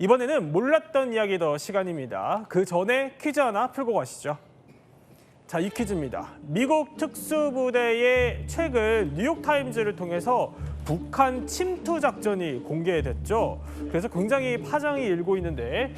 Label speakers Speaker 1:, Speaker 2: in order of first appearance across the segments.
Speaker 1: 이번에는 몰랐던 이야기 더 시간입니다. 그 전에 퀴즈 하나 풀고 가시죠. 자, 이 퀴즈입니다. 미국 특수부대의 최근 뉴욕타임즈를 통해서 북한 침투 작전이 공개됐죠. 그래서 굉장히 파장이 일고 있는데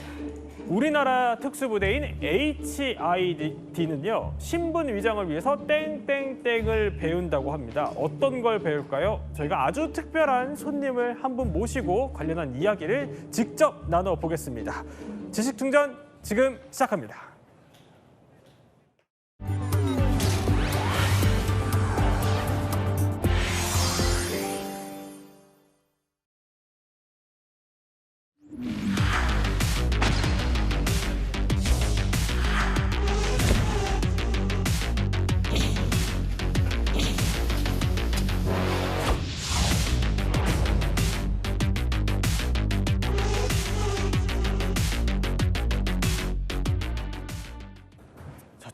Speaker 1: 우리나라 특수부대인 HID는요. 신분 위장을 위해서 땡땡땡을 배운다고 합니다. 어떤 걸 배울까요? 저희가 아주 특별한 손님을 한 분 모시고 관련한 이야기를 직접 나눠보겠습니다. 지식충전 지금 시작합니다.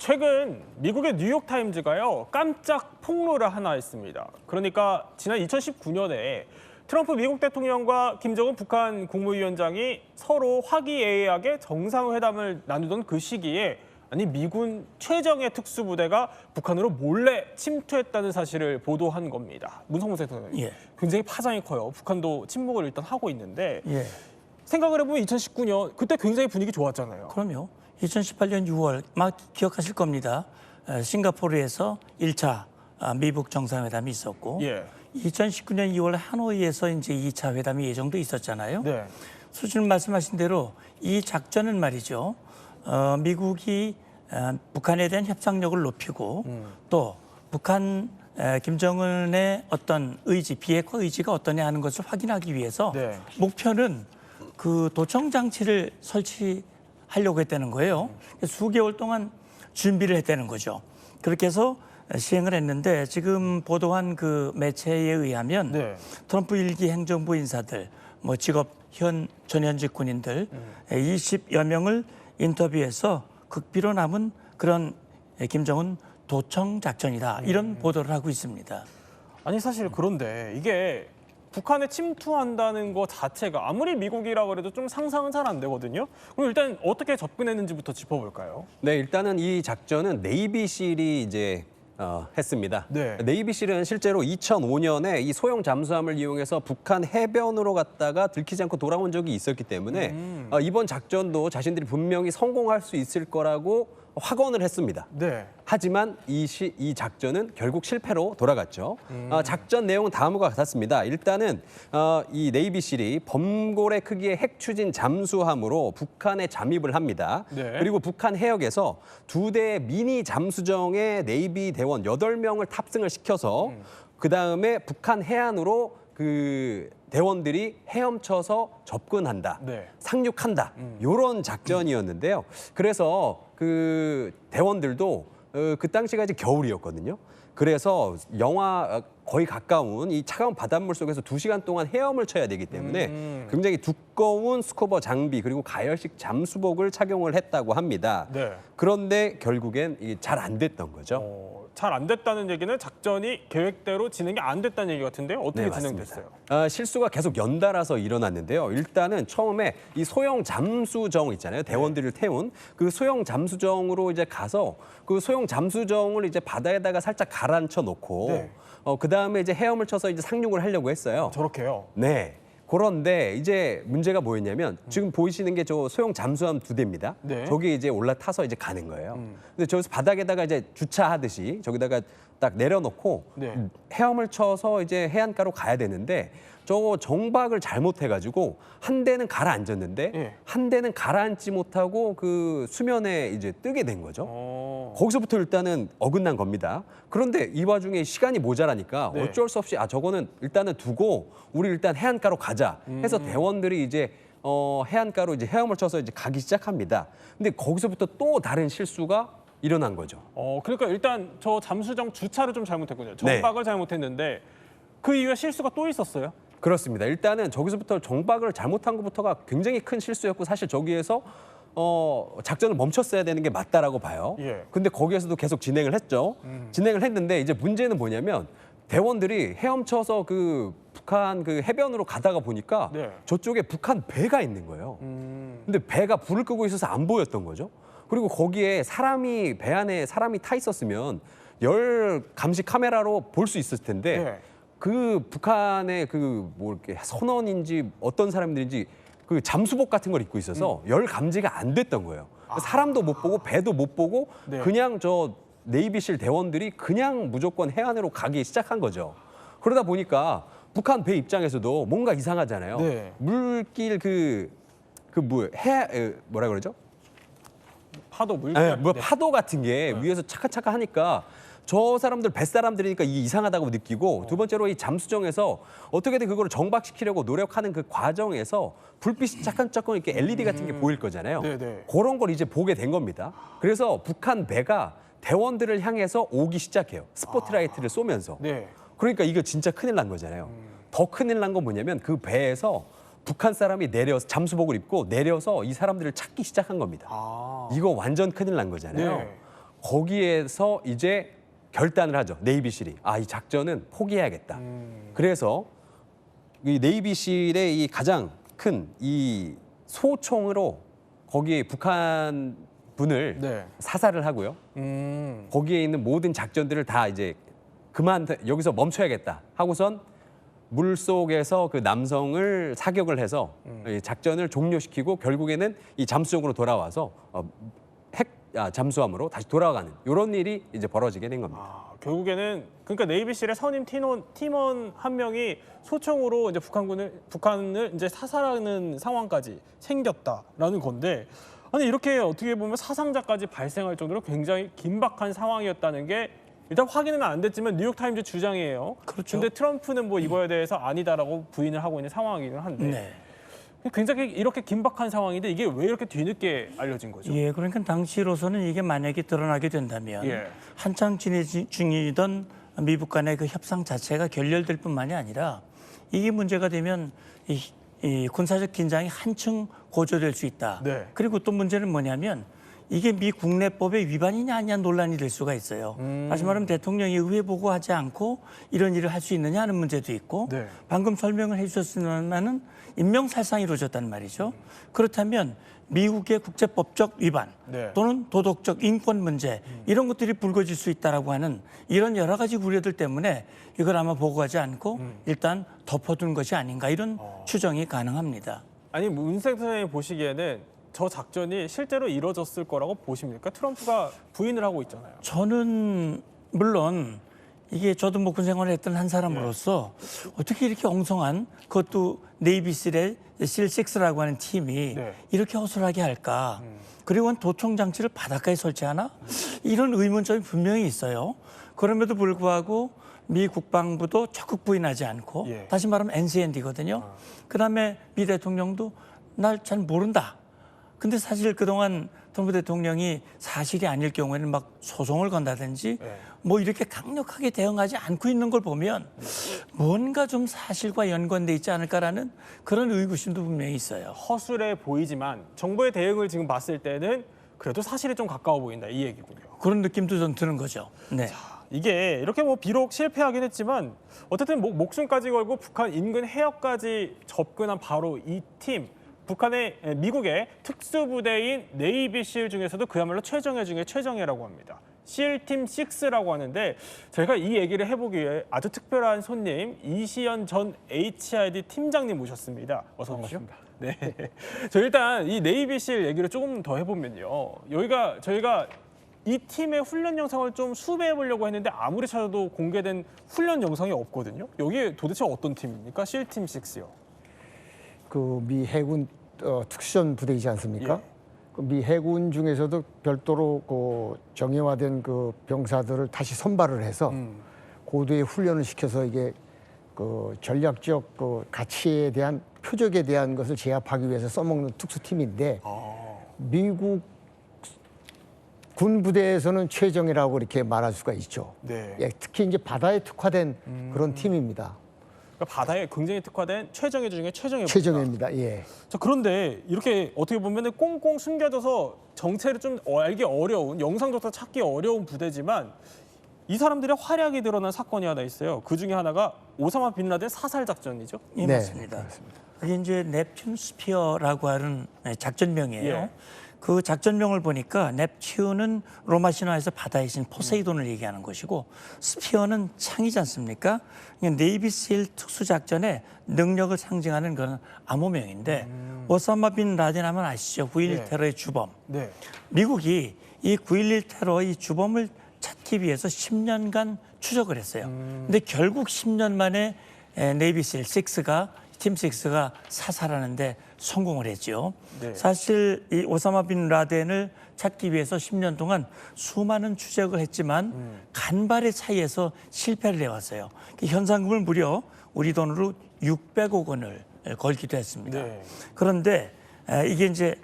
Speaker 1: 최근 미국의 뉴욕타임즈가요, 깜짝 폭로를 하나 했습니다. 그러니까 지난 2019년에 트럼프 미국 대통령과 김정은 북한 국무위원장이 서로 화기애애하게 정상회담을 나누던 그 시기에 미군 최정예 특수부대가 북한으로 몰래 침투했다는 사실을 보도한 겁니다. 문성문 대통령님,
Speaker 2: 예.
Speaker 1: 굉장히 파장이 커요. 북한도 침묵을 일단 하고 있는데
Speaker 2: 예.
Speaker 1: 생각을 해보면 2019년 그때 굉장히 분위기 좋았잖아요.
Speaker 2: 그럼요. 2018년 6월 막 기억하실 겁니다. 싱가포르에서 1차 미북 정상회담이 있었고,
Speaker 1: 예.
Speaker 2: 2019년 2월 하노이에서 이제 2차 회담이 예정돼 있었잖아요.
Speaker 1: 네.
Speaker 2: 수준 말씀하신 대로 이 작전은 말이죠. 미국이 북한에 대한 협상력을 높이고 또 북한 김정은의 어떤 의지, 비핵화 의지가 어떠냐 하는 것을 확인하기 위해서
Speaker 1: 네.
Speaker 2: 목표는 그 도청 장치를 설치하려고 했다는 거예요. 수개월 동안 준비를 했다는 거죠. 그렇게 해서 시행을 했는데 지금 보도한 그 매체에 의하면
Speaker 1: 네.
Speaker 2: 트럼프 일기 행정부 인사들, 뭐 직업 전현직 군인들 20여 명을 인터뷰해서 극비로 남은 그런 김정은 도청 작전이다, 이런 보도를 하고 있습니다.
Speaker 1: 아니 사실 그런데 이게 북한에 침투한다는 것 자체가 아무리 미국이라고 해도 좀 상상은 잘 안 되거든요. 그럼 일단 어떻게 접근했는지부터 짚어볼까요?
Speaker 3: 네, 일단은 이 작전은 네이비실이 이제 했습니다.
Speaker 1: 네.
Speaker 3: 네이비실은 실제로 2005년에 이 소형 잠수함을 이용해서 북한 해변으로 갔다가 들키지 않고 돌아온 적이 있었기 때문에 이번 작전도 자신들이 분명히 성공할 수 있을 거라고 확언을 했습니다.
Speaker 1: 네.
Speaker 3: 하지만 이 작전은 결국 실패로 돌아갔죠. 작전 내용은 다음과 같았습니다. 일단은 이 네이비실이 범고래 크기의 핵 추진 잠수함으로 북한에 잠입을 합니다.
Speaker 1: 네.
Speaker 3: 그리고 북한 해역에서 2대의 미니 잠수정에 네이비 대원 8명을 탑승을 시켜서 그다음에 북한 해안으로 그 대원들이 헤엄쳐서 접근한다,
Speaker 1: 네.
Speaker 3: 상륙한다, 이런 작전이었는데요. 그래서 그 대원들도 그 당시가 이제 겨울이었거든요. 그래서 영하 거의 가까운 이 차가운 바닷물 속에서 2시간 동안 헤엄을 쳐야 되기 때문에 굉장히 두꺼운 스쿠버 장비 그리고 가열식 잠수복을 착용을 했다고 합니다.
Speaker 1: 네.
Speaker 3: 그런데 결국엔 잘 안 됐던 거죠.
Speaker 1: 잘 안 됐다는 얘기는 작전이 계획대로 진행이 안 됐다는 얘기 같은데 어떻게
Speaker 3: 네, 맞습니다.
Speaker 1: 진행됐어요?
Speaker 3: 실수가 계속 연달아서 일어났는데요. 일단은 처음에 이 소형 잠수정 있잖아요. 대원들을 태운 그 소형 잠수정으로 이제 가서 그 소형 잠수정을 이제 바다에다가 살짝 가라앉혀 놓고
Speaker 1: 네.
Speaker 3: 그다음에 이제 헤엄을 쳐서 이제 상륙을 하려고 했어요.
Speaker 1: 저렇게요?
Speaker 3: 네. 그런데 이제 문제가 뭐였냐면 지금 보이시는 게 저 소형 잠수함 2대입니다.
Speaker 1: 네.
Speaker 3: 저기 이제 올라타서 이제 가는 거예요. 근데 저기서 바닥에다가 이제 주차하듯이 저기다가 딱 내려놓고
Speaker 1: 네.
Speaker 3: 헤엄을 쳐서 이제 해안가로 가야 되는데 저 정박을 잘못해가지고 한 대는 가라앉았는데
Speaker 1: 예.
Speaker 3: 한 대는 가라앉지 못하고 그 수면에 이제 뜨게 된 거죠. 거기서부터 일단은 어긋난 겁니다. 그런데 이 와중에 시간이 모자라니까
Speaker 1: 네.
Speaker 3: 어쩔 수 없이 저거는 일단은 두고 우리 일단 해안가로 가자 해서 대원들이 이제 해안가로 이제 헤엄을 쳐서 이제 가기 시작합니다. 근데 거기서부터 또 다른 실수가 일어난 거죠.
Speaker 1: 그러니까 일단 저 잠수정 주차를 좀 잘못했군요.
Speaker 3: 네.
Speaker 1: 정박을 잘못했는데 그 이후에 실수가 또 있었어요?
Speaker 3: 그렇습니다. 일단은 저기서부터 정박을 잘못한 것부터가 굉장히 큰 실수였고 사실 저기에서 작전을 멈췄어야 되는 게 맞다라고 봐요.
Speaker 1: 예.
Speaker 3: 근데 거기에서도 계속 진행을 했죠. 진행을 했는데 이제 문제는 뭐냐면 대원들이 헤엄쳐서 그 북한 그 해변으로 가다가 보니까
Speaker 1: 네.
Speaker 3: 저쪽에 북한 배가 있는 거예요. 근데 배가 불을 끄고 있어서 안 보였던 거죠. 그리고 거기에 배 안에 사람이 타 있었으면 열 감시 카메라로 볼 수 있었을 텐데
Speaker 1: 네.
Speaker 3: 그 북한의 그 뭐 이렇게 선원인지 어떤 사람들인지 그 잠수복 같은 걸 입고 있어서 열 감지가 안 됐던 거예요. 사람도 못 보고 배도 못 보고
Speaker 1: 네.
Speaker 3: 그냥 저 네이비실 대원들이 그냥 무조건 해안으로 가기 시작한 거죠. 그러다 보니까 북한 배 입장에서도 뭔가 이상하잖아요.
Speaker 1: 네.
Speaker 3: 물길 뭐라 그러죠?
Speaker 1: 파도 물.
Speaker 3: 네, 뭐 파도 같은 게 위에서 차카차카 하니까 저 사람들 뱃사람들이니까 이게 이상하다고 느끼고 두 번째로 이 잠수정에서 어떻게든 그거를 정박시키려고 노력하는 그 과정에서 불빛이 잠깐 이렇게 LED 같은 게 보일 거잖아요.
Speaker 1: 네네.
Speaker 3: 그런 걸 이제 보게 된 겁니다. 그래서 북한 배가 대원들을 향해서 오기 시작해요. 스포트라이트를 쏘면서.
Speaker 1: 네.
Speaker 3: 그러니까 이거 진짜 큰일 난 거잖아요. 더 큰일 난 건 뭐냐면 그 배에서 북한 사람이 내려서 잠수복을 입고 내려서 이 사람들을 찾기 시작한 겁니다. 이거 완전 큰일 난 거잖아요.
Speaker 1: 네.
Speaker 3: 거기에서 이제 결단을 하죠. 네이비실이. 이 작전은 포기해야겠다. 그래서 이 네이비실의 이 가장 큰 이 소총으로 거기에 북한 분을
Speaker 1: 네.
Speaker 3: 사살을 하고요. 거기에 있는 모든 작전들을 다 이제 여기서 멈춰야겠다 하고선 물 속에서 그 남성을 사격을 해서 이 작전을 종료시키고 결국에는 이 잠수정으로 돌아와서 잠수함으로 다시 돌아가는 이런 일이 이제 벌어지게 된 겁니다.
Speaker 1: 결국에는 그러니까 네이비실의 선임 팀원 한 명이 소총으로 이제 북한을 이제 사살하는 상황까지 생겼다라는 건데, 아니 이렇게 어떻게 보면 사상자까지 발생할 정도로 굉장히 긴박한 상황이었다는 게 일단 확인은 안 됐지만 뉴욕타임즈 주장이에요.
Speaker 2: 그렇죠.
Speaker 1: 근데 트럼프는 뭐 이거에 대해서 아니다라고 부인을 하고 있는 상황이긴 한데
Speaker 2: 네.
Speaker 1: 굉장히 이렇게 긴박한 상황인데 이게 왜 이렇게 뒤늦게 알려진 거죠?
Speaker 2: 예, 그러니까 당시로서는 이게 만약에 드러나게 된다면
Speaker 1: 예.
Speaker 2: 한창 진행 중이던 미북 간의 그 협상 자체가 결렬될 뿐만이 아니라 이게 문제가 되면 이 군사적 긴장이 한층 고조될 수 있다.
Speaker 1: 네.
Speaker 2: 그리고 또 문제는 뭐냐면 이게 미 국내법의 위반이냐 아니냐 논란이 될 수가 있어요. 다시 말하면 대통령이 의회 보고하지 않고 이런 일을 할 수 있느냐 하는 문제도 있고
Speaker 1: 네.
Speaker 2: 방금 설명을 해주셨으면은 인명살상이 이루어졌단 말이죠. 그렇다면 미국의 국제법적 위반
Speaker 1: 네.
Speaker 2: 또는 도덕적 인권 문제 이런 것들이 불거질 수 있다라고 하는 이런 여러 가지 우려들 때문에 이걸 아마 보고하지 않고 일단 덮어둔 것이 아닌가 이런 추정이 가능합니다.
Speaker 1: 아니 문생 선생님 보시기에는 저 작전이 실제로 이루어졌을 거라고 보십니까? 트럼프가 부인을 하고 있잖아요.
Speaker 2: 저는 물론 이게 저도 뭐 군 생활을 했던 한 사람으로서 어떻게 이렇게 엉성한 그것도 네이비실의 실6라고 하는 팀이
Speaker 1: 네.
Speaker 2: 이렇게 허술하게 할까? 그리고 도청 장치를 바닷가에 설치하나? 이런 의문점이 분명히 있어요. 그럼에도 불구하고 미 국방부도 적극 부인하지 않고
Speaker 1: 예.
Speaker 2: 다시 말하면 NCND거든요. 그다음에 미 대통령도 날 잘 모른다. 근데 사실 그동안 트럼프 대통령이 사실이 아닐 경우에는 막 소송을 건다든지 뭐 이렇게 강력하게 대응하지 않고 있는 걸 보면 뭔가 좀 사실과 연관돼 있지 않을까라는 그런 의구심도 분명히 있어요.
Speaker 1: 허술해 보이지만 정부의 대응을 지금 봤을 때는 그래도 사실에 좀 가까워 보인다 이 얘기군요.
Speaker 2: 그런 느낌도 좀 드는 거죠. 네.
Speaker 1: 이게 이렇게 뭐 비록 실패하긴 했지만 어쨌든 목숨까지 걸고 북한 인근 해역까지 접근한 바로 이 팀. 미국의 특수부대인 네이비실 중에서도 그야말로 최정예 중에 최정예라고 합니다. 실팀 6라고 하는데 저희가 이 얘기를 해보기 위해 아주 특별한 손님 이시연 전 HID 팀장님 모셨습니다. 어서 오십시오. 네. 저 일단 이 네이비실 얘기를 조금 더 해보면요. 저희가 이 팀의 훈련 영상을 좀 수배해 보려고 했는데 아무리 찾아도 공개된 훈련 영상이 없거든요. 여기 도대체 어떤 팀입니까? 실팀 6요.
Speaker 4: 그 미 해군 특수전 부대이지 않습니까?
Speaker 1: 예.
Speaker 4: 그 미 해군 중에서도 별도로 그 정예화된 그 병사들을 다시 선발을 해서 고도의 훈련을 시켜서 이게 그 전략적 그 가치에 대한 표적에 대한 것을 제압하기 위해서 써먹는 특수팀인데 미국 군 부대에서는 최정예라고 이렇게 말할 수가 있죠.
Speaker 1: 네.
Speaker 4: 예, 특히 이제 바다에 특화된 그런 팀입니다.
Speaker 1: 그러니까 바다에 굉장히 특화된 최정예 중에 최정예.
Speaker 4: 최정예입니다. 예.
Speaker 1: 자, 그런데 이렇게 어떻게 보면 꽁꽁 숨겨져서 정체를 좀 알기 어려운 영상조차 찾기 어려운 부대지만 이 사람들의 활약이 드러난 사건이 하나 있어요. 그 중에 하나가 오사마 빈 라덴 사살 작전이죠.
Speaker 2: 예,
Speaker 4: 네,
Speaker 2: 맞습니다.
Speaker 4: 그렇습니다.
Speaker 2: 그게 이제 넵튠 스피어라고 하는 작전명이에요.
Speaker 1: 예.
Speaker 2: 그 작전명을 보니까 넵튠은 로마 신화에서 바다의 신 포세이돈을 얘기하는 것이고 스피어는 창이지 않습니까? 네이비실 특수작전의 능력을 상징하는 그런 암호명인데 오사마 빈 라덴 하면 아시죠? 9.11
Speaker 1: 예.
Speaker 2: 테러의 주범.
Speaker 1: 네.
Speaker 2: 미국이 이 9.11 테러의 주범을 찾기 위해서 10년간 추적을 했어요. 근데 결국 10년 만에 네이비실 6가 팀 6가 사살하는데 성공을 했죠.
Speaker 1: 네.
Speaker 2: 사실 이 오사마 빈 라덴을 찾기 위해서 10년 동안 수많은 추적을 했지만 간발의 차이에서 실패를 해왔어요. 그 현상금을 무려 우리 돈으로 600억 원을 걸기도 했습니다.
Speaker 1: 네.
Speaker 2: 그런데 이게 이제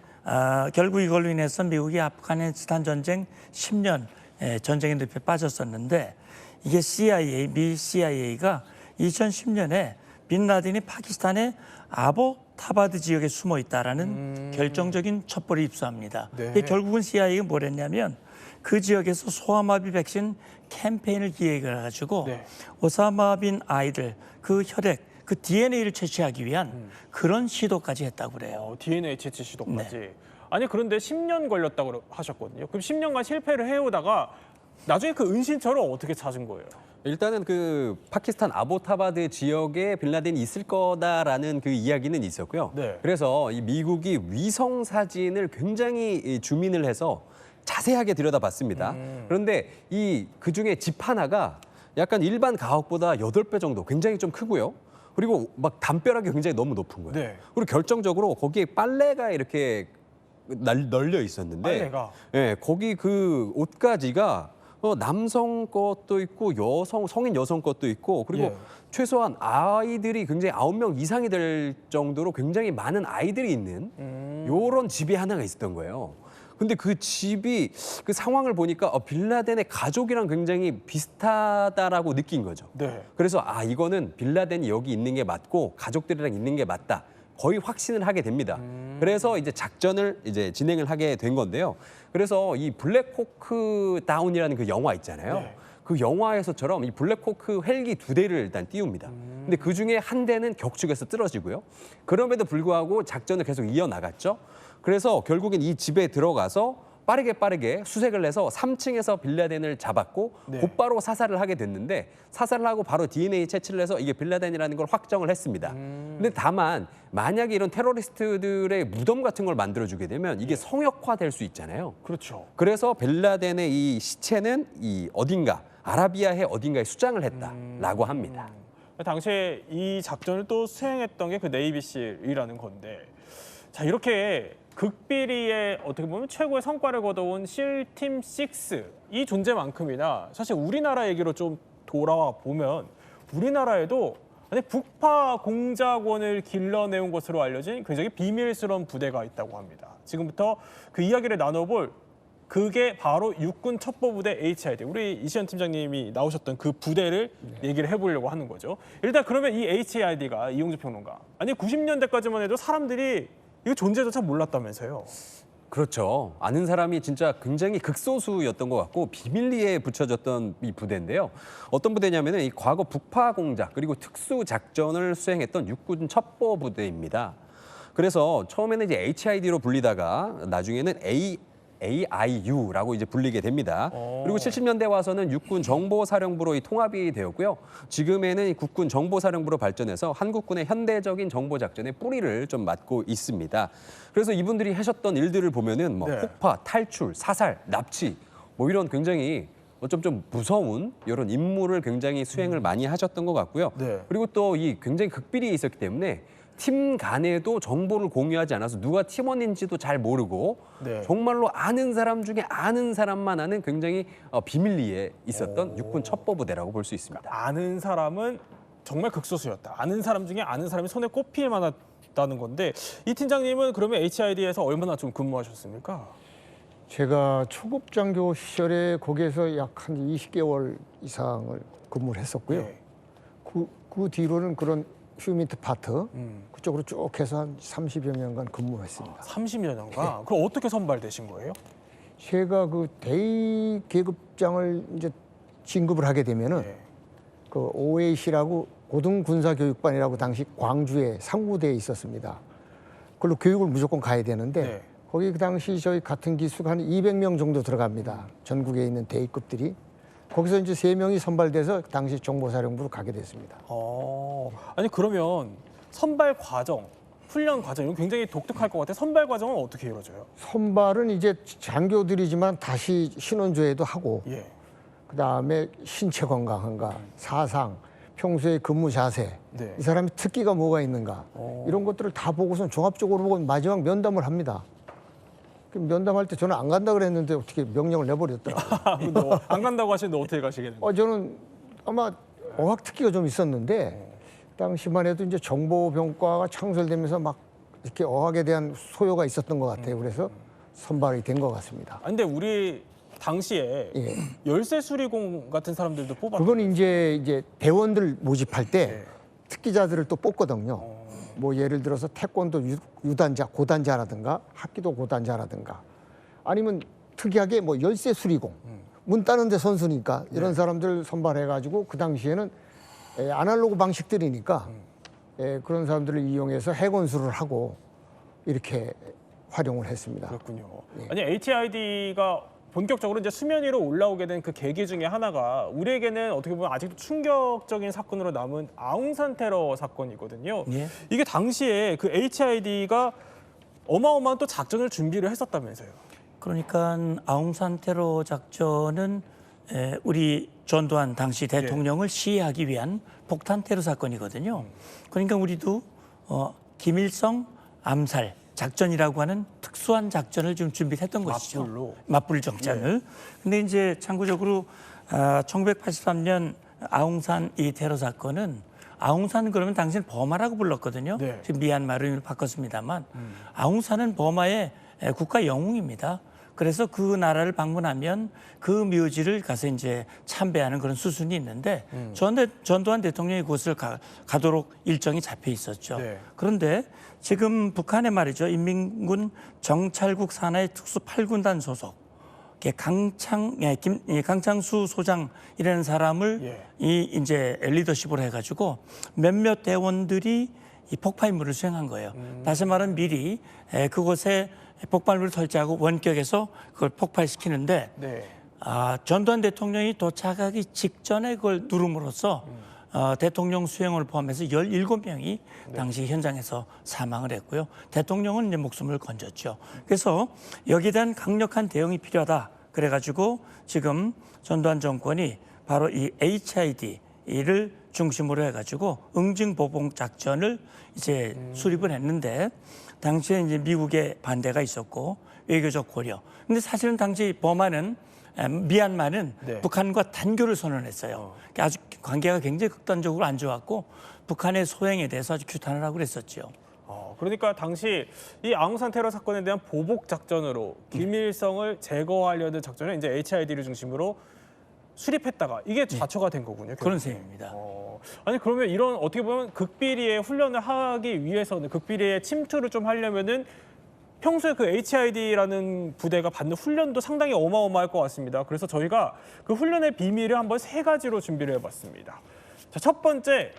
Speaker 2: 결국 이걸로 인해서 미국이 아프가니스탄 전쟁 10년 전쟁의 늪에 빠졌었는데 이게 CIA, 미 CIA가 2010년에 빈 라덴이 파키스탄의 아보타바드 지역에 숨어 있다라는 결정적인 첩보를 입수합니다.
Speaker 1: 네.
Speaker 2: 근데 결국은 CIA가 뭘 했냐면 그 지역에서 소아마비 백신 캠페인을 기획을 해가지고
Speaker 1: 네.
Speaker 2: 오사마 빈 아이들 그 혈액, 그 DNA를 채취하기 위한 그런 시도까지 했다고 그래요.
Speaker 1: DNA 채취 시도까지.
Speaker 2: 네.
Speaker 1: 아니 그런데 10년 걸렸다고 하셨거든요. 그럼 10년간 실패를 해오다가 나중에 그 은신처를 어떻게 찾은 거예요?
Speaker 3: 일단은 그 파키스탄 아보타바드 지역에 빌라덴이 있을 거다라는 그 이야기는 있었고요.
Speaker 1: 네.
Speaker 3: 그래서 이 미국이 위성 사진을 굉장히 주민을 해서 자세하게 들여다봤습니다. 그런데 이 그중에 집 하나가 약간 일반 가옥보다 8배 정도 굉장히 좀 크고요. 그리고 막 담벼락이 굉장히 너무 높은 거예요.
Speaker 1: 네.
Speaker 3: 그리고 결정적으로 거기에 빨래가 이렇게 널려 있었는데
Speaker 1: 빨래가?
Speaker 3: 예, 거기 그 옷가지가 남성 것도 있고 성인 여성 것도 있고 그리고
Speaker 1: 예.
Speaker 3: 최소한 아이들이 굉장히 9명 이상이 될 정도로 굉장히 많은 아이들이 있는 요런 집이 하나가 있었던 거예요. 근데 그 집이 그 상황을 보니까 빌라덴의 가족이랑 굉장히 비슷하다라고 느낀 거죠.
Speaker 1: 네.
Speaker 3: 그래서 이거는 빌라덴이 여기 있는 게 맞고 가족들이랑 있는 게 맞다. 거의 확신을 하게 됩니다. 그래서 이제 작전을 이제 진행을 하게 된 건데요. 그래서 이 블랙호크 다운이라는 그 영화 있잖아요.
Speaker 1: 네.
Speaker 3: 그 영화에서처럼 이 블랙호크 헬기 2대를 일단 띄웁니다. 근데 그 중에 한 대는 격축에서 떨어지고요. 그럼에도 불구하고 작전을 계속 이어나갔죠. 그래서 결국엔 이 집에 들어가서 빠르게 수색을 해서 3층에서 빌라덴을 잡았고
Speaker 1: 네.
Speaker 3: 곧바로 사살을 하게 됐는데 사살을 하고 바로 DNA 채취를 해서 이게 빌라덴이라는 걸 확정을 했습니다. 근데 다만 만약에 이런 테러리스트들의 무덤 같은 걸 만들어주게 되면 이게 성역화될 수 있잖아요.
Speaker 1: 그렇죠.
Speaker 3: 그래서 빌라덴의 이 시체는 이 어딘가 아라비아해 어딘가에 수장을 했다라고 합니다.
Speaker 1: 당시에 이 작전을 또 수행했던 게 그 네이비실이라는 건데 자 이렇게 극비리의 어떻게 보면 최고의 성과를 거둬온 실팀 6 이 존재만큼이나 사실 우리나라 얘기로 좀 돌아와 보면 우리나라에도 북파 공작원을 길러내온 것으로 알려진 굉장히 비밀스러운 부대가 있다고 합니다. 지금부터 그 이야기를 나눠볼 그게 바로 육군 첩보부대 HID. 우리 이시연 팀장님이 나오셨던 그 부대를 얘기를 해보려고 하는 거죠. 일단 그러면 이 HID가 이용주 평론가. 아니 90년대까지만 해도 사람들이 이거 존재조차 몰랐다면서요.
Speaker 3: 그렇죠. 아는 사람이 진짜 굉장히 극소수였던 것 같고 비밀리에 붙여졌던 이 부대인데요. 어떤 부대냐면은 이 과거 북파 공작 그리고 특수 작전을 수행했던 육군 첩보 부대입니다. 그래서 처음에는 이제 HID로 불리다가 나중에는 AIU라고 이제 불리게 됩니다. 그리고 70년대 와서는 육군 정보사령부로 통합이 되었고요. 지금에는 국군 정보사령부로 발전해서 한국군의 현대적인 정보 작전의 뿌리를 좀 맡고 있습니다. 그래서 이분들이 하셨던 일들을 보면은 뭐
Speaker 1: 네.
Speaker 3: 폭파, 탈출, 사살, 납치 뭐 이런 굉장히 좀 무서운 이런 임무를 굉장히 수행을 많이 하셨던 것 같고요.
Speaker 1: 네.
Speaker 3: 그리고 또 이 굉장히 극비리에 있었기 때문에 팀 간에도 정보를 공유하지 않아서 누가 팀원인지도 잘 모르고
Speaker 1: 네.
Speaker 3: 정말로 아는 사람 중에 아는 사람만 아는 굉장히 비밀리에 있었던 육군 첩보부대라고 볼 수 있습니다.
Speaker 1: 아는 사람은 정말 극소수였다. 아는 사람 중에 아는 사람이 손에 꼽힐 만하다는 건데 이 팀장님은 그러면 HID에서 얼마나 좀 근무하셨습니까?
Speaker 4: 제가 초급 장교 시절에 거기에서 약 한 20개월 이상을 근무를 했었고요.
Speaker 1: 네.
Speaker 4: 그 뒤로는 그런 휴미트 파트 그쪽으로 쭉 해서 한 30여 년간 근무했습니다.
Speaker 1: 30년간. 그럼 어떻게 선발되신 거예요?
Speaker 4: 제가 그 대위 계급장을 이제 진급을 하게 되면은
Speaker 1: 네.
Speaker 4: 그 OAC라고 고등군사교육반이라고 당시 광주에 상무대에 있었습니다. 그걸로 교육을 무조건 가야 되는데
Speaker 1: 네.
Speaker 4: 거기 그 당시 저희 같은 기수가 한 200명 정도 들어갑니다. 전국에 있는 대위급들이. 거기서 이제 3명이 선발돼서 당시 정보사령부로 가게 됐습니다.
Speaker 1: 아니 그러면 선발 과정, 훈련 과정 이건 굉장히 독특할 것 같아요. 선발 과정은 어떻게 이루어져요?
Speaker 4: 선발은 이제 장교들이지만 다시 신원조회도 하고
Speaker 1: 예.
Speaker 4: 그다음에 신체 건강한가, 사상, 평소에 근무 자세,
Speaker 1: 네.
Speaker 4: 이 사람이 특기가 뭐가 있는가 이런 것들을 다 보고선 종합적으로 보고 마지막 면담을 합니다. 그 면담할 때 저는 안 간다 그랬는데 어떻게 명령을 내버렸더라고요.
Speaker 1: 근데 안 간다고 하시는데 어떻게 가시겠는가요?
Speaker 4: 저는 아마 어학 특기가 좀 있었는데 당시만 해도 이제 정보병과가 창설되면서 막 이렇게 어학에 대한 소요가 있었던 것 같아요. 그래서 선발이 된 것 같습니다.
Speaker 1: 근데 우리 당시에
Speaker 4: 예.
Speaker 1: 열세 수리공 같은 사람들도 뽑았.
Speaker 4: 그건 이제 대원들 모집할 때
Speaker 1: 네.
Speaker 4: 특기자들을 또 뽑거든요. 뭐 예를 들어서 태권도 유단자, 고단자라든가 합기도 고단자라든가 아니면 특이하게 뭐 열세 수리공, 문 따는 데 선수니까 이런 사람들 선발해가지고 그 당시에는 아날로그 방식들이니까 그런 사람들을 이용해서 해건수를 하고 이렇게 활용을 했습니다.
Speaker 1: 그렇군요. 아니 HID가 본격적으로 이제 수면 위로 올라오게 된 그 계기 중에 하나가 우리에게는 어떻게 보면 아직도 충격적인 사건으로 남은 아웅산 테러 사건이거든요.
Speaker 2: 예.
Speaker 1: 이게 당시에 그 HID가 어마어마한 또 작전을 준비를 했었다면서요.
Speaker 2: 그러니까 아웅산 테러 작전은 우리 전두환 당시 대통령을 시해하기 위한 폭탄 테러 사건이거든요. 그러니까 우리도 김일성 암살 작전이라고 하는 특수한 작전을 좀 준비했던 것이죠.
Speaker 1: 맞불로.
Speaker 2: 맞불 정전을. 근데 이제 참고적으로 1983년 아웅산 이 테러 사건은 아웅산 그러면 당시는 버마라고 불렀거든요.
Speaker 1: 네.
Speaker 2: 지금 미얀마로 이름을 바꿨습니다만 아웅산은 버마의 국가 영웅입니다. 그래서 그 나라를 방문하면 그 묘지를 가서 이제 참배하는 그런 수순이 있는데 전두환 대통령이 그곳을 가도록 일정이 잡혀 있었죠.
Speaker 1: 네.
Speaker 2: 그런데 지금 북한에 말이죠. 인민군 정찰국 산하의 특수 8군단 소속 강창수 소장이라는 사람을 이제 리더십으로 해가지고 몇몇 대원들이 이 폭파임무를 수행한 거예요. 다시 말하면 미리 그곳에 폭발물을 설치하고 원격에서 그걸 폭발시키는데
Speaker 1: 네.
Speaker 2: 전두환 대통령이 도착하기 직전에 그걸 누름으로써 대통령 수행을 포함해서 17명이 당시 현장에서 사망을 했고요. 대통령은 이제 목숨을 건졌죠. 그래서 여기에 대한 강력한 대응이 필요하다. 그래가지고 지금 전두환 정권이 바로 이 HID를 중심으로 해가지고 응징보복 작전을 이제 수립을 했는데 당시에 이제 미국의 반대가 있었고 외교적 고려. 근데 사실은 당시 버마는 미얀마는
Speaker 1: 네.
Speaker 2: 북한과 단교를 선언했어요. 아주 관계가 굉장히 극단적으로 안 좋았고 북한의 소행에 대해서 아주 규탄을 하고 그랬었죠.
Speaker 1: 그러니까 당시 이 아웅산 테러 사건에 대한 보복 작전으로 김일성을 제거하려는 작전을 이제 HID를 중심으로 수립했다가 이게 좌초가 된 거군요.
Speaker 2: 그런 셈입니다.
Speaker 1: 아니 그러면 이런 어떻게 보면 극비리의 훈련을 하기 위해서는 극비리의 침투를 좀 하려면은 평소에 그 HID라는 부대가 받는 훈련도 상당히 어마어마할 것 같습니다. 그래서 저희가 그 훈련의 비밀을 한번 3가지로 준비를 해봤습니다. 자, 첫 번째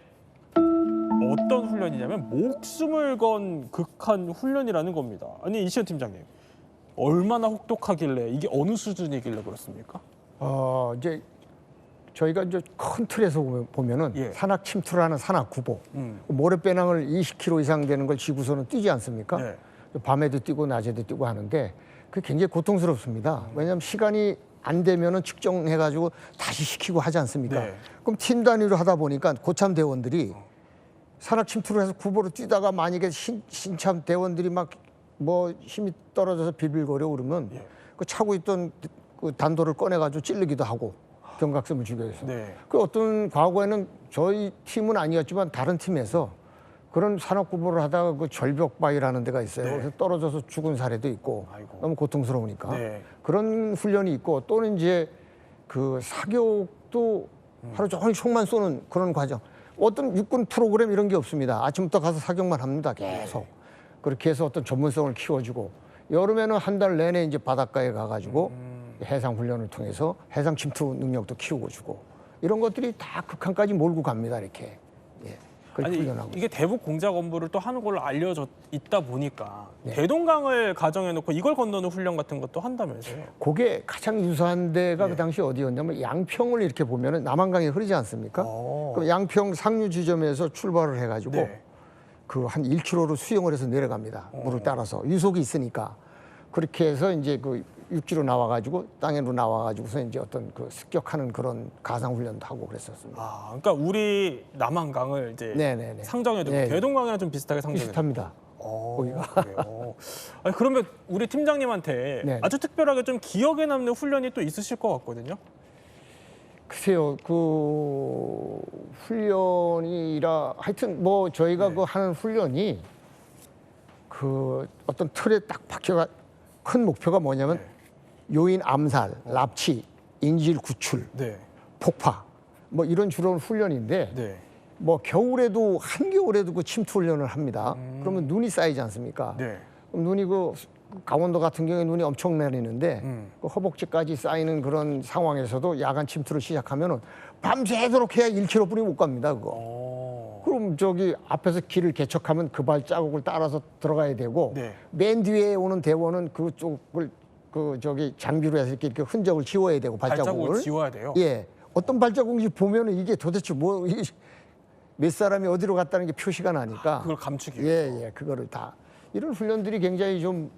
Speaker 1: 어떤 훈련이냐면 목숨을 건 극한 훈련이라는 겁니다. 아니 이시연 팀장님 얼마나 혹독하길래 이게 어느 수준이길래 그렇습니까?
Speaker 4: 이제 저희가 이제 큰 틀에서 보면은 산악 침투를 하는 산악 구보, 모래배낭을 20km 이상 되는 걸 지고서는 뛰지 않습니까?
Speaker 1: 네.
Speaker 4: 밤에도 뛰고 낮에도 뛰고 하는데 그게 굉장히 고통스럽습니다. 왜냐하면 시간이 안 되면은 측정해가지고 다시 시키고 하지 않습니까?
Speaker 1: 네.
Speaker 4: 그럼 팀 단위로 하다 보니까 고참 대원들이 산악 침투를 해서 구보로 뛰다가 만약에 신참 대원들이 막 뭐 힘이 떨어져서 비빌거려 그러면 그 차고 있던 그 단도를 꺼내가지고 찌르기도 하고 경각심을 주게 해서.
Speaker 1: 네.
Speaker 4: 그 어떤 과거에는 저희 팀은 아니었지만 다른 팀에서 그런 산악구보를 하다가 그 절벽바위라는 데가 있어요. 그래서 떨어져서 죽은 사례도 있고
Speaker 1: 아이고.
Speaker 4: 너무 고통스러우니까
Speaker 1: 네.
Speaker 4: 그런 훈련이 있고 또는 이제 그 사격도 하루 종일 총만 쏘는 그런 과정. 어떤 육군 프로그램 이런 게 없습니다. 아침부터 가서 사격만 합니다. 계속. 그렇게 해서 어떤 전문성을 키워주고 여름에는 한 달 내내 이제 바닷가에 가가지고 해상 훈련을 통해서 해상 침투 능력도 키우고 주고 이런 것들이 다 극한까지 몰고 갑니다. 이렇게. 예. 그렇게
Speaker 1: 아니
Speaker 4: 훈련하고
Speaker 1: 이게 대북 공작 업무를 또 하는 걸로 알려져 있다 보니까
Speaker 4: 네.
Speaker 1: 대동강을 가정해 놓고 이걸 건너는 훈련 같은 것도 한다면서요.
Speaker 4: 그게 가장 유사한 데가
Speaker 1: 예.
Speaker 4: 그 당시 어디였냐면 양평을 이렇게 보면은 남한강이 흐르지 않습니까?
Speaker 1: 어.
Speaker 4: 그럼 양평 상류 지점에서 출발을 해가지고
Speaker 1: 네.
Speaker 4: 그 한 1km로 수영을 해서 내려갑니다. 물을 따라서 유속이 있으니까 그렇게 해서 이제 그 육지로 나와가지고 땅으로 나와가지고서 이제 어떤 그 습격하는 그런 가상 훈련도 하고 그랬었습니다.
Speaker 1: 아, 그러니까 우리 남한강을 이제
Speaker 4: 네네네.
Speaker 1: 상정해두고
Speaker 4: 네.
Speaker 1: 대동강이랑 좀 비슷하게 상정해.
Speaker 4: 비슷합니다.
Speaker 1: 그래요. 아니, 그러면 우리 팀장님한테
Speaker 4: 네.
Speaker 1: 아주 특별하게 좀 기억에 남는 훈련이 또 있으실 것 같거든요.
Speaker 4: 글쎄요, 그 훈련이라 하여튼 뭐 저희가 그 하는 훈련이 그 어떤 틀에 딱 박혀가 큰 목표가 뭐냐면 요인 암살, 납치, 인질 구출,
Speaker 1: 네.
Speaker 4: 폭파 뭐 이런 주로 훈련인데
Speaker 1: 네.
Speaker 4: 뭐 겨울에도 한겨울에도 그 침투 훈련을 합니다. 그러면 눈이 쌓이지 않습니까?
Speaker 1: 네.
Speaker 4: 그럼 눈이 그 강원도 같은 경우에 눈이 엄청 내리는데 그 허벅지까지 쌓이는 그런 상황에서도 야간 침투를 시작하면은 밤새도록 해야 1km뿐이 못 갑니다. 그거. 그럼 저기 앞에서 길을 개척하면 그 발자국을 따라서 들어가야 되고
Speaker 1: 네.
Speaker 4: 맨 뒤에 오는 대원은 그쪽을 그 저기 장비로 해서 이렇게 흔적을 지워야 되고
Speaker 1: 발자국을
Speaker 4: 발자국을
Speaker 1: 지워야 돼요.
Speaker 4: 예, 어떤 발자국인지 보면은 이게 도대체 뭐 몇 사람이 어디로 갔다는 게 표시가 나니까
Speaker 1: 그걸 감추기.
Speaker 4: 예, 그거를 다 이런 훈련들이 굉장히 좀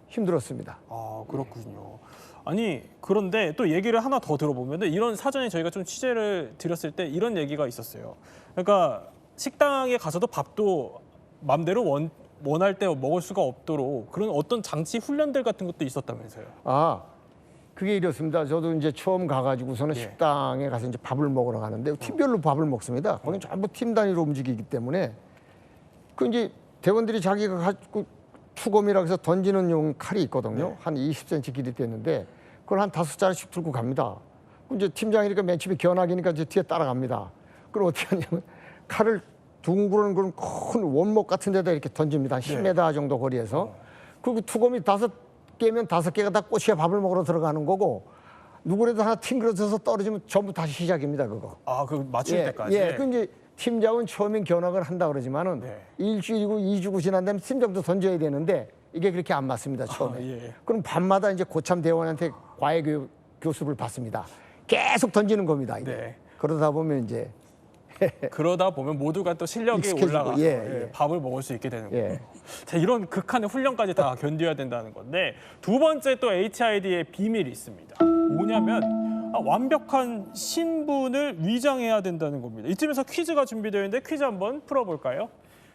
Speaker 4: 힘들었습니다.
Speaker 1: 아, 그렇군요. 아니, 그런데 또 얘기를 하나 더 들어보면 이런 사전에 저희가 좀 취재를 드렸을 때 이런 얘기가 있었어요. 그러니까 식당에 가서도 밥도 맘대로 원할 때 먹을 수가 없도록 그런 어떤 장치 훈련들 같은 것도 있었다면서요.
Speaker 4: 아, 그게 이렇습니다. 저도 이제 처음 가가지고서는
Speaker 1: 예.
Speaker 4: 식당에 가서 이제 밥을 먹으러 가는데 팀별로 밥을 먹습니다. 거긴 전부 팀 단위로 움직이기 때문에 그 이제 대원들이 자기가 가지고 투검이라고 해서 던지는 용 칼이 있거든요.
Speaker 1: 네.
Speaker 4: 한 20cm 길이 되는데 그걸 한 5자루씩 들고 갑니다. 그럼 이제 팀장이니까 맨 처음에 견학이니까 이제 뒤에 따라갑니다. 그럼 어떻게 하냐면 칼을 둥그런 그런 큰 원목 같은 데다 이렇게 던집니다. 한 10m 정도 거리에서. 그리고 투검이 5개면 5개가 다 꼬치에 밥을 먹으러 들어가는 거고 누구라도 하나 튕겨져서 떨어지면 전부 다시 시작입니다. 그거.
Speaker 1: 아, 그 맞출 때까지.
Speaker 4: 예, 그 이제 팀장은 처음엔 견학을 한다 그러지만은
Speaker 1: 네.
Speaker 4: 일주일이고 2주고 지난 다음에 팀장도 던져야 되는데 이게 그렇게 안 맞습니다. 처음에.
Speaker 1: 예.
Speaker 4: 그럼 밤마다 이제 고참 대원한테 과외 교습을 받습니다. 계속 던지는 겁니다. 이게.
Speaker 1: 네.
Speaker 4: 그러다 보면 이제
Speaker 1: 그러다 보면 모두가 또 실력이
Speaker 4: 익숙해지고,
Speaker 1: 올라가서
Speaker 4: 예.
Speaker 1: 밥을 먹을 수 있게 되는 거예요.
Speaker 4: 예.
Speaker 1: 자, 이런 극한의 훈련까지 다 견뎌야 된다는 건데 두 번째 또 HID의 비밀이 있습니다. 뭐냐면 완벽한 신분을 위장해야 된다는 겁니다. 이쯤에서 퀴즈가 준비되어 있는데 퀴즈 한번 풀어볼까요?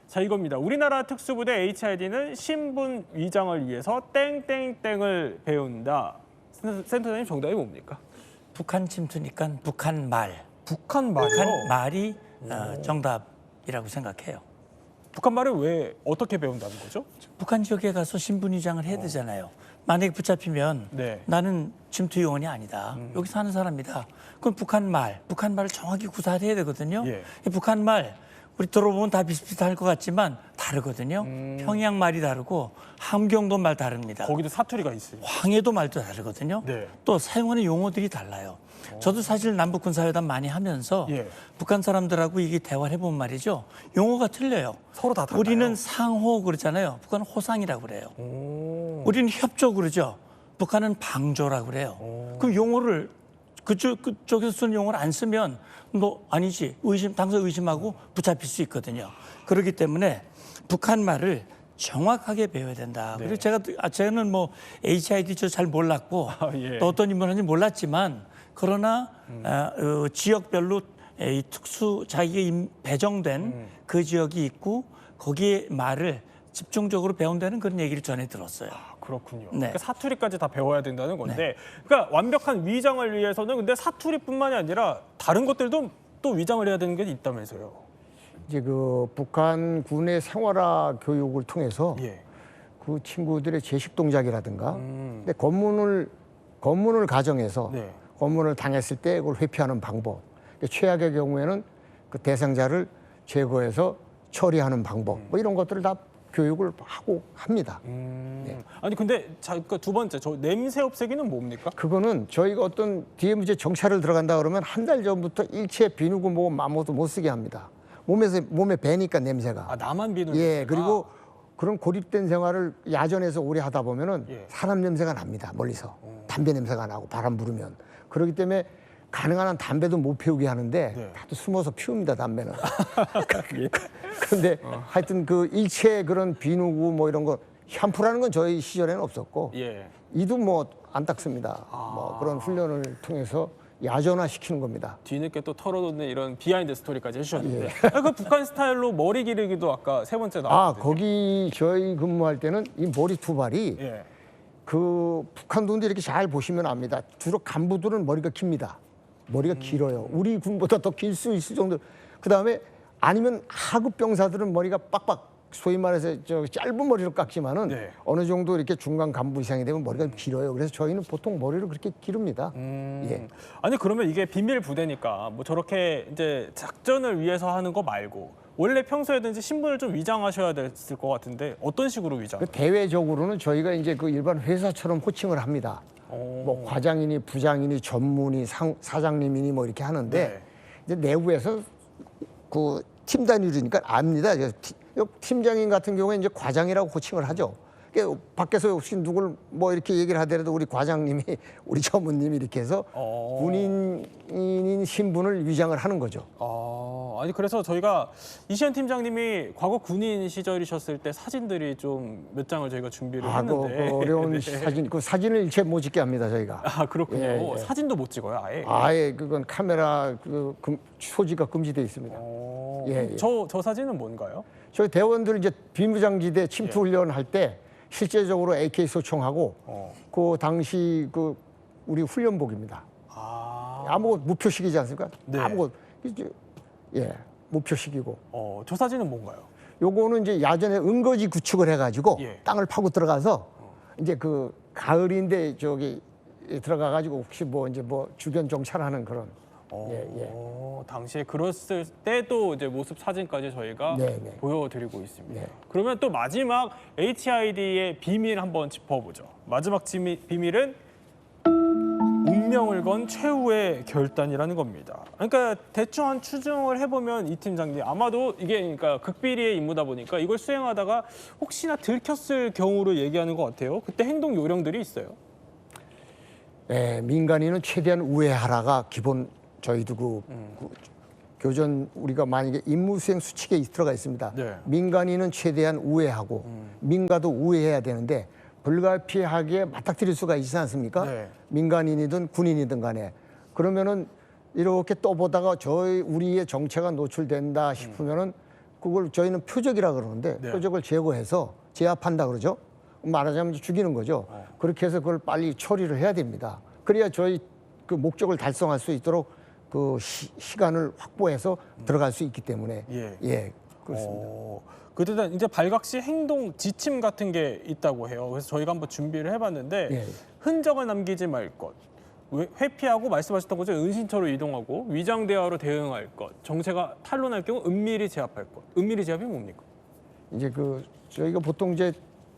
Speaker 1: 자, 이겁니다. 우리나라 특수부대 HID는 신분 위장을 위해서 땡땡땡을 배운다. 센터장님 정답이 뭡니까?
Speaker 2: 북한 침투니까 북한 말.
Speaker 1: 북한 말이요?
Speaker 2: 북한 말이 정답이라고 생각해요.
Speaker 1: 북한 말을 왜 어떻게 배운다는 거죠?
Speaker 2: 북한 지역에 가서 신분 위장을 해야 되잖아요. 만약에 붙잡히면
Speaker 1: 네.
Speaker 2: 나는 침투 요원이 아니다. 여기 사는 사람이다. 그럼 북한 말을 정확히 구사를 해야 되거든요.
Speaker 1: 예.
Speaker 2: 이 북한 말 우리 들어보면 다 비슷비슷할 것 같지만 다르거든요. 평양 말이 다르고 함경도 말 다릅니다.
Speaker 1: 거기도 사투리가 있어요.
Speaker 2: 황해도 말도 다르거든요.
Speaker 1: 네.
Speaker 2: 또 사용하는 용어들이 달라요. 저도 사실 남북 군사회담 많이 하면서
Speaker 1: 예.
Speaker 2: 북한 사람들하고 이게 대화를 해본 말이죠. 용어가 틀려요.
Speaker 1: 서로 다 달라요.
Speaker 2: 우리는 상호 그러잖아요. 북한은 호상이라고 그래요. 우리는 협조 그러죠. 북한은 방조라고 그래요. 그럼 용어를 그쪽에서 쓰는 용어를 안 쓰면 너 아니지 당사 의심하고 붙잡힐 수 있거든요. 그렇기 때문에 북한 말을 정확하게 배워야 된다.
Speaker 1: 네.
Speaker 2: 그리고 저는 뭐 HID 잘 몰랐고
Speaker 1: 예.
Speaker 2: 또 어떤 인물인지 몰랐지만 그러나 지역별로 이 자기가 배정된 그 지역이 있고 거기에 말을 집중적으로 배운다는 그런 얘기를 전해 들었어요.
Speaker 1: 그렇군요.
Speaker 2: 네.
Speaker 1: 그러니까 사투리까지 다 배워야 된다는 건데, 그러니까 완벽한 위장을 위해서는 근데 사투리뿐만이 아니라 다른 것들도 또 위장을 해야 되는 게 있다면서요.
Speaker 4: 이제 그 북한 군의 생활화 교육을 통해서
Speaker 1: 예.
Speaker 4: 그 친구들의 제식 동작이라든가 근데 검문을 가정해서
Speaker 1: 네.
Speaker 4: 검문을 당했을 때 그걸 회피하는 방법 최악의 경우에는 그 대상자를 제거해서 처리하는 방법 뭐 이런 것들을 다 교육을 하고 합니다.
Speaker 1: 아니 근데 그 두 번째 저 냄새 없애기는 뭡니까?
Speaker 4: 그거는 저희가 어떤 뒤에 이제 정찰을 들어간다 그러면 한 달 전부터 일체 비누고 뭐 아무것도 못 쓰게 합니다. 몸에 배니까 냄새가.
Speaker 1: 아 나만 비누.
Speaker 4: 예, 그리고 그런 고립된 생활을 야전에서 오래 하다 보면은
Speaker 1: 예.
Speaker 4: 사람 냄새가 납니다. 멀리서 담배 냄새가 나고 바람 부르면. 그렇기 때문에 가능한 한 담배도 못 피우게 하는데
Speaker 1: 네.
Speaker 4: 다들 숨어서 피웁니다. 담배는. 그런데 하여튼 그 일체 그런 비누고 뭐 이런 거 샴푸라는 건 저희 시절에는 없었고
Speaker 1: 예.
Speaker 4: 이도 뭐 안 닦습니다. 뭐 그런 훈련을 통해서 야전화 시키는 겁니다.
Speaker 1: 뒤늦게 또 털어놓는 이런 비하인드 스토리까지 해주셨는데 그 북한 스타일로 머리 기르기도 아까 세 번째
Speaker 4: 아,
Speaker 1: 나왔거든요.
Speaker 4: 거기 저희 근무할 때는 이 머리 두 발이
Speaker 1: 예.
Speaker 4: 그 북한 분들 이렇게 잘 보시면 압니다. 주로 간부들은 머리가 깁니다. 머리가 길어요. 우리 군보다 더 길 수 있을 정도. 그 다음에 아니면 하급 병사들은 머리가 빡빡 소위 말해서 저 짧은 머리로 깎지만은
Speaker 1: 네.
Speaker 4: 어느 정도 이렇게 중간 간부 이상이 되면 머리가 길어요. 그래서 저희는 보통 머리를 그렇게 기릅니다. 예.
Speaker 1: 아니 그러면 이게 비밀 부대니까 뭐 저렇게 이제 작전을 위해서 하는 거 말고 원래 평소에든지 신분을 좀 위장하셔야 됐을 것 같은데 어떤 식으로 위장?
Speaker 4: 그 대외적으로는 저희가 이제 그 일반 회사처럼 호칭을 합니다. 뭐 과장이니 부장이니 전무니 사장님이니 뭐 이렇게 하는데
Speaker 1: 네.
Speaker 4: 이제 내부에서 그 팀 단위로니까 압니다. 팀장님 같은 경우에 이제 과장이라고 호칭을 하죠. 그러니까 밖에서 혹시 누굴 뭐 이렇게 얘기를 하더라도 우리 과장님이 우리 전무님이 이렇게 해서 군인인 신분을 위장을 하는 거죠.
Speaker 1: 아니 그래서 저희가 이시안 팀장님이 과거 군인 시절이셨을 때 사진들이 좀 몇 장을 저희가 준비를 했는데
Speaker 4: 그 어려운
Speaker 1: 네.
Speaker 4: 사진, 그 사진을 일체 못 찍게 합니다 저희가.
Speaker 1: 아 그렇군요.
Speaker 4: 예, 예.
Speaker 1: 사진도 못 찍어요 아예.
Speaker 4: 아예 그건 카메라 소지가 금지돼 있습니다. 예, 예.
Speaker 1: 저 사진은 뭔가요?
Speaker 4: 저희 대원들 이제 비무장지대 침투 훈련 할 때 실제적으로 AK 소총하고 그 당시 그 우리 훈련복입니다. 아무것도 무표식이지 않습니까?
Speaker 1: 네.
Speaker 4: 아무것도 이제 예 무표식이고.
Speaker 1: 저 사진은 뭔가요?
Speaker 4: 요거는 이제 야전에 은거지 구축을 해가지고
Speaker 1: 예.
Speaker 4: 땅을 파고 들어가서 이제 그 가을인데 저기 들어가 가지고 혹시 뭐 이제 뭐 주변 정찰하는 그런. 예.
Speaker 1: 당시에 그랬을 때도 이제 모습 사진까지 저희가
Speaker 4: 네, 네.
Speaker 1: 보여드리고 있습니다.
Speaker 4: 네.
Speaker 1: 그러면 또 마지막 HID의 비밀 한번 짚어보죠. 마지막 비밀은 운명을 건 최후의 결단이라는 겁니다. 그러니까 대충 한 추정을 해보면 이 팀장님 아마도 이게 그러니까 극비리의 임무다 보니까 이걸 수행하다가 혹시나 들켰을 경우로 얘기하는 것 같아요. 그때 행동 요령들이 있어요.
Speaker 4: 예, 민간인은 최대한 우회하라가 기본 저희도 그 교전 우리가 만약에 임무 수행 수칙에 들어가 있습니다.
Speaker 1: 네.
Speaker 4: 민간인은 최대한 우회하고 민가도 우회해야 되는데 불가피하게 맞닥뜨릴 수가 있지 않습니까?
Speaker 1: 네.
Speaker 4: 민간인이든 군인이든 간에 그러면은 이렇게 떠보다가 우리의 정체가 노출된다 싶으면은 그걸 저희는 표적이라 그러는데
Speaker 1: 네.
Speaker 4: 표적을 제거해서 제압한다 그러죠. 말하자면 죽이는 거죠. 그렇게 해서 그걸 빨리 처리를 해야 됩니다. 그래야 저희 그 목적을 달성할 수 있도록 그 시간을 확보해서 들어갈 수 있기 때문에
Speaker 1: 예.
Speaker 4: 그렇습니다.
Speaker 1: 그때 이제 발각시 행동 지침 같은 게 있다고 해요. 그래서 저희가 한번 준비를 해봤는데
Speaker 4: 예.
Speaker 1: 흔적을 남기지 말 것, 회피하고 말씀하셨던 것처럼 은신처로 이동하고 위장 대화로 대응할 것, 정체가 탄로날 경우 은밀히 제압할 것. 은밀히 제압이 뭡니까?
Speaker 4: 이제 그 저희가 보통 이제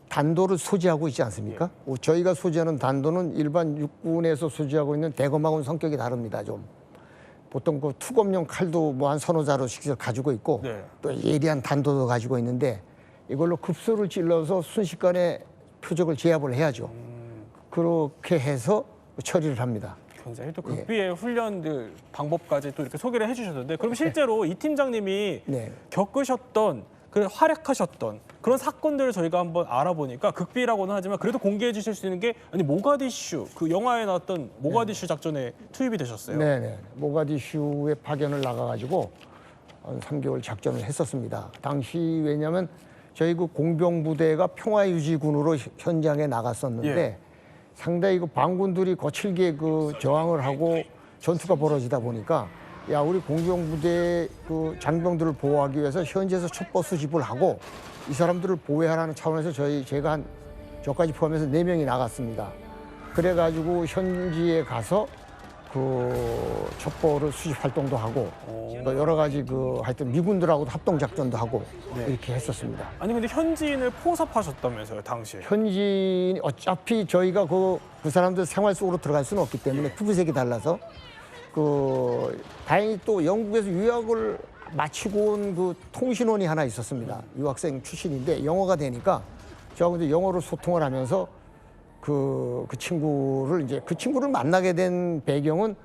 Speaker 4: 단도를 소지하고 있지 않습니까? 저희가 소지하는 단도는 일반 육군에서 소지하고 있는 대검하고는 성격이 다릅니다. 좀 보통 그 투검용 칼도 뭐 한 서너 자루씩 가지고 있고
Speaker 1: 네.
Speaker 4: 또 예리한 단도도 가지고 있는데 이걸로 급소를 찔러서 순식간에 표적을 제압을 해야죠. 그렇게 해서 처리를 합니다.
Speaker 1: 굉장히 또 극비의 훈련들 방법까지 또 이렇게 소개를 해주셨는데 그럼 실제로 이 팀장님이
Speaker 4: 네.
Speaker 1: 겪으셨던 그 활약하셨던 그런 사건들을 저희가 한번 알아보니까 극비라고는 하지만 그래도 공개해 주실 수 있는 게 아니 모가디슈 그 영화에 나왔던 모가디슈 작전에 투입이 되셨어요.
Speaker 4: 네네. 모가디슈에 파견을 나가가지고 한 3개월 작전을 했었습니다. 당시 왜냐하면 저희 그 공병부대가 평화유지군으로 현장에 나갔었는데
Speaker 1: 예.
Speaker 4: 상당히 그 반군들이 거칠게 그 저항을 하고 전투가 벌어지다 보니까 야 우리 공병부대 그 장병들을 보호하기 위해서 현지에서 첩보 수집을 하고 이 사람들을 보호하라는 차원에서 제가 한 저까지 포함해서 4명이 나갔습니다. 그래가지고 현지에 가서 그 첩보를 수집 활동도 하고 또 여러 가지 그 하여튼 미군들하고도 합동 작전도 하고 이렇게 했었습니다.
Speaker 1: 아니 근데 현지인을 포섭하셨다면서요, 당시에?
Speaker 4: 현지인 어차피 저희가 그 사람들 생활 속으로 들어갈 수는 없기 때문에 피부색이 달라서 그 다행히 또 영국에서 유학을 마치고 온 그 통신원이 하나 있었습니다. 유학생 출신인데 영어가 되니까 저하고 이제 영어로 소통을 하면서 그 친구를 만나게 된 배경은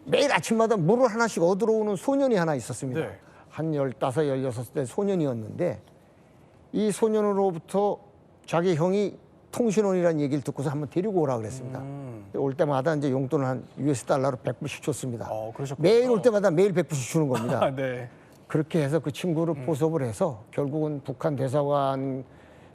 Speaker 4: 매일 아침마다 물을 하나씩 얻으러 오는 소년이 하나 있었습니다.
Speaker 1: 네.
Speaker 4: 한 15, 16대 소년이었는데 이 소년으로부터 자기 형이 통신원이라는 얘기를 듣고서 한번 데리고 오라 그랬습니다. 올 때마다 이제 용돈을 한 US 달러로 100불씩 줬습니다.
Speaker 1: 그러셨군요.
Speaker 4: 매일 올 때마다 매일 100불씩 주는 겁니다.
Speaker 1: 네.
Speaker 4: 그렇게 해서 그 친구를 포섭을 해서 결국은 북한 대사관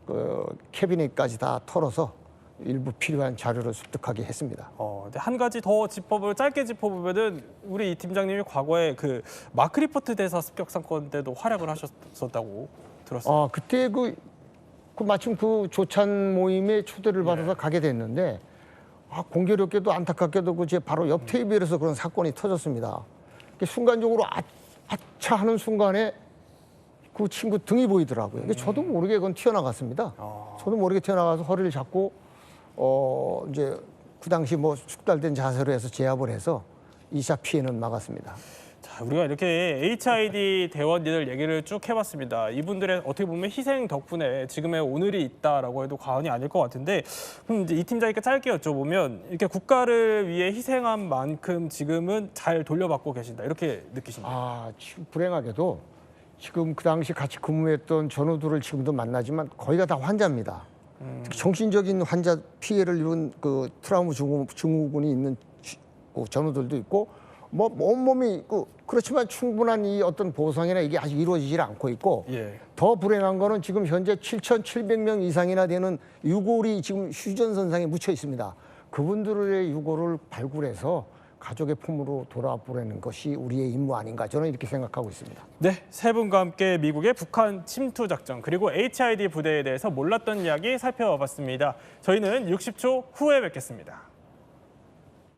Speaker 4: 그 캐비넷까지 다 털어서 일부 필요한 자료를 습득하게 했습니다.
Speaker 1: 근데 한 가지 더 짧게 짚어보면은 우리 이 팀장님이 과거에 그 마크리포트 대사 습격 사건 때도 활약을 하셨었다고 들었어요.
Speaker 4: 그때 그 마침 그 조찬 모임에 초대를 받아서 가게 됐는데 공교롭게도 안타깝게도 그 제 바로 옆 테이블에서 그런 사건이 터졌습니다. 순간적으로 아차 하는 순간에 그 친구 등이 보이더라고요. 근데 저도 모르게 그건 튀어나갔습니다. 저도 모르게 튀어나가서 허리를 잡고 이제 그 당시 뭐 숙달된 자세로 해서 제압을 해서 2차 피해는 막았습니다.
Speaker 1: 자, 우리가 이렇게 HID 대원들 얘기를 쭉 해봤습니다. 이분들의 어떻게 보면 희생 덕분에 지금의 오늘이 있다라고 해도 과언이 아닐 것 같은데, 그럼 이제 이 팀장님께 짧게 여쭤보면 이렇게 국가를 위해 희생한 만큼 지금은 잘 돌려받고 계신다 이렇게 느끼십니까?
Speaker 4: 지금 불행하게도 지금 그 당시 같이 근무했던 전우들을 지금도 만나지만 거의가 다 환자입니다. 정신적인 환자 피해를 입은 그 트라우마 증후군이 있는 전우들도 있고 뭐 온몸이 그렇지만 충분한 이 어떤 보상이나 이게 아직 이루어지질 않고 있고 더 불행한 거는 지금 현재 7,700명 이상이나 되는 유골이 지금 휴전선상에 묻혀 있습니다. 그분들의 유골을 발굴해서 가족의 품으로 돌아보내는 것이 우리의 임무 아닌가 저는 이렇게 생각하고 있습니다.
Speaker 1: 네, 세 분과 함께 미국의 북한 침투 작전 그리고 HID 부대에 대해서 몰랐던 이야기 살펴봤습니다. 저희는 60초 후에 뵙겠습니다.